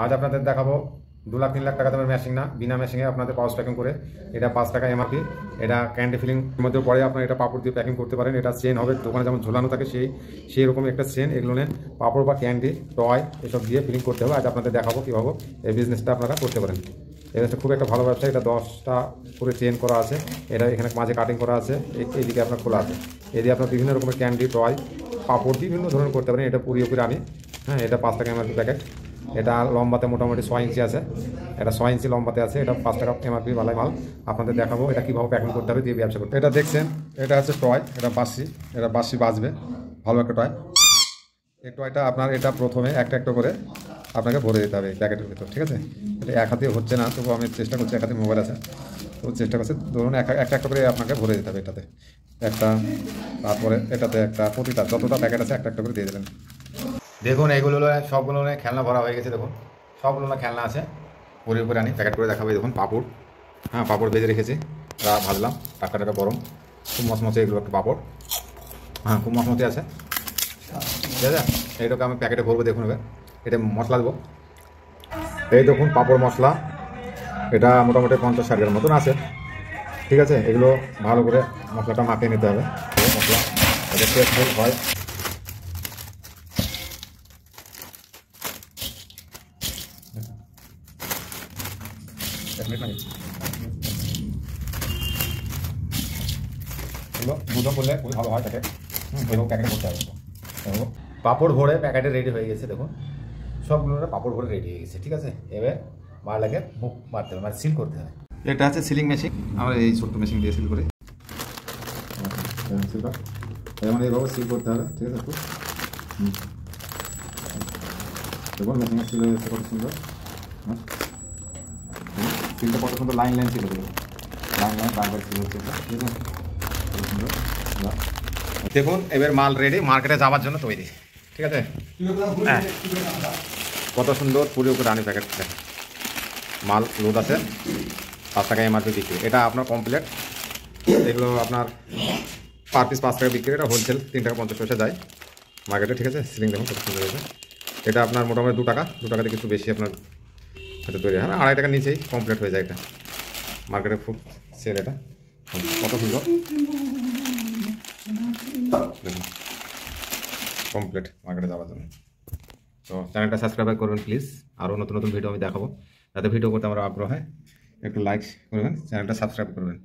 আজ আপনাদের দেখাবো 2 লাখ 3 লাখ টাকা দামের মেশিন না, বিনা মেশিনে আপনাদের পাউচ প্যাকিং করে। এটা 5 টাকা এমআরপি। এটা ক্যান্ডি ফিলিং মধ্যে পড়ে, আপনার এটা পাপড় দিয়ে প্যাকিং করতে পারেন। এটা চেন হবে, দোকানে যেমন ঝোলানো থাকে সেই রকম একটা চেন। এগুলো নিয়ে পাপড় বা ক্যান্ডি, টয় এসব দিয়ে ফিলিং করতে হবে। আজ আপনাদের দেখাবো কীভাবে এই বিজনেসটা আপনারা করতে পারেন। এটা খুব একটা ভালো ব্যবসা। এটা 10টা করে চেন করা আছে। এটা এখানে মাঝে কাটিং করা আছে, এইদিকে আপনার খোলা আছে। এদিকে আপনার বিভিন্ন রকমের ক্যান্ডি, টয়, পাপড় বিভিন্ন ধরনের করতে পারেন। এটা পুরিয়ে করে আনি। হ্যাঁ, এটা 5 টাকা এমআরপি প্যাকেট। এটা লম্বাতে মোটামুটি 6 ইঞ্চি আছে। এটা 6 ইঞ্চি লম্বাতে আছে। এটা 5 টাকা এমআরপি বালাই মাল। আপনাদের দেখাবো এটা কীভাবে প্যাকিং করতে হবে, দিয়ে ব্যবসা করতে। এটা দেখছেন, এটা হচ্ছে টয়। এটা বাঁশি বাজবে, ভালো একটা টয়। এই টয়টা আপনার এটা প্রথমে একটা একটা করে আপনাকে ভরে দিতে হবে এই প্যাকেটের ভিতর, ঠিক আছে? এটা এক হাতে হচ্ছে না, তবু আমি চেষ্টা করছি। এক হাতে মোবাইল আছে, তো চেষ্টা করছি। ধরুন একটা একটা করে আপনাকে ভরে দিতে হবে। এটাতে একটা, তারপরে এটাতে একটা, প্রতিটা যতটা প্যাকেট আছে একটা একটা করে দিয়ে দেবেন। দেখুন এইগুলো সবগুলো খেলনা ভরা হয়ে গেছে। দেখুন সবগুলো খেলনা আছে। পরে উপরে আনি প্যাকেট করে দেখাবে। দেখুন পাপড়, হ্যাঁ পাপড় ভেজে রেখেছি, তা ভাজলাম। টাটকা গরম, খুব মচমচে এগুলো একটা পাপড়। হ্যাঁ, খুব মচমচে আছে, ঠিক আছে? এইটাকে আমি প্যাকেটে ভরবো। দেখুন এবার এটা মশলা দেবো। এই দেখুন পাপড় মশলা, এটা মোটামুটি 50-60 গ্রাম মতন আছে, ঠিক আছে? এগুলো ভালো করে মশলাটা মাখিয়ে নিতে হবে। মশলা এটা টেস্টফুল হয়। এগুলো দুধও করলে খুবই ভালো হয় তাকে। এগুলো প্যাকেটে করতে হবে। পাপড় ভরে প্যাকেটে রেডি হয়ে গেছে। দেখুন সবগুলো পাপড় ভরে রেডি হয়ে গেছে, ঠিক আছে? এবার মারলাকে বুক মারতে হবে, মানে সিল করতে হবে। এটা হচ্ছে সিলিং মেশিন। আমরা এই ছোট্ট মেশিন দিয়ে সিল করি। যেমন এইভাবে সিল করতে হবে, ঠিক আছে? দেখুন মেশিনের সিল হয়ে যাচ্ছে কত সুন্দর। সিলটা কত সুন্দর লাইন সিল হয়ে যাবে। লাইন বারবার সিল হচ্ছে, ঠিক আছে? কত সুন্দর। দেখুন এবার মাল রেডি, মার্কেটে যাওয়ার জন্য তৈরি, ঠিক আছে? হ্যাঁ, কত সুন্দর পুরো করে আনি প্যাকেট। মাল লোড আছে, 5 টাকা এমআরপি বিক্রি। এটা আপনার কমপ্লিট। এগুলো আপনার পার পিস 5 টাকা বিক্রি। এটা হোলসেল 3 টাকা 50 পয়সা যায় মার্কেটে, ঠিক আছে? সিলিং দেখুন কত সুন্দর হয়েছে। এটা আপনার মোটামুটি 2 টাকা থেকে একটু বেশি আপনার এটা তৈরি হয়। 2.5 টাকার নিচেই কমপ্লিট হয়ে যায়। এটা মার্কেটে খুব সেল। এটা কত সুন্দর, দেখুন কমপ্লিট মার্কেটে যাওয়ার জন্য। তো চ্যানেলটা সাবস্ক্রাইব করবেন প্লিজ। আরও নতুন নতুন ভিডিও আমি দেখাবো। যাতে ভিডিও করতে আমার আগ্রহ হয়, একটু লাইক করবেন, চ্যানেলটা সাবস্ক্রাইব করবেন।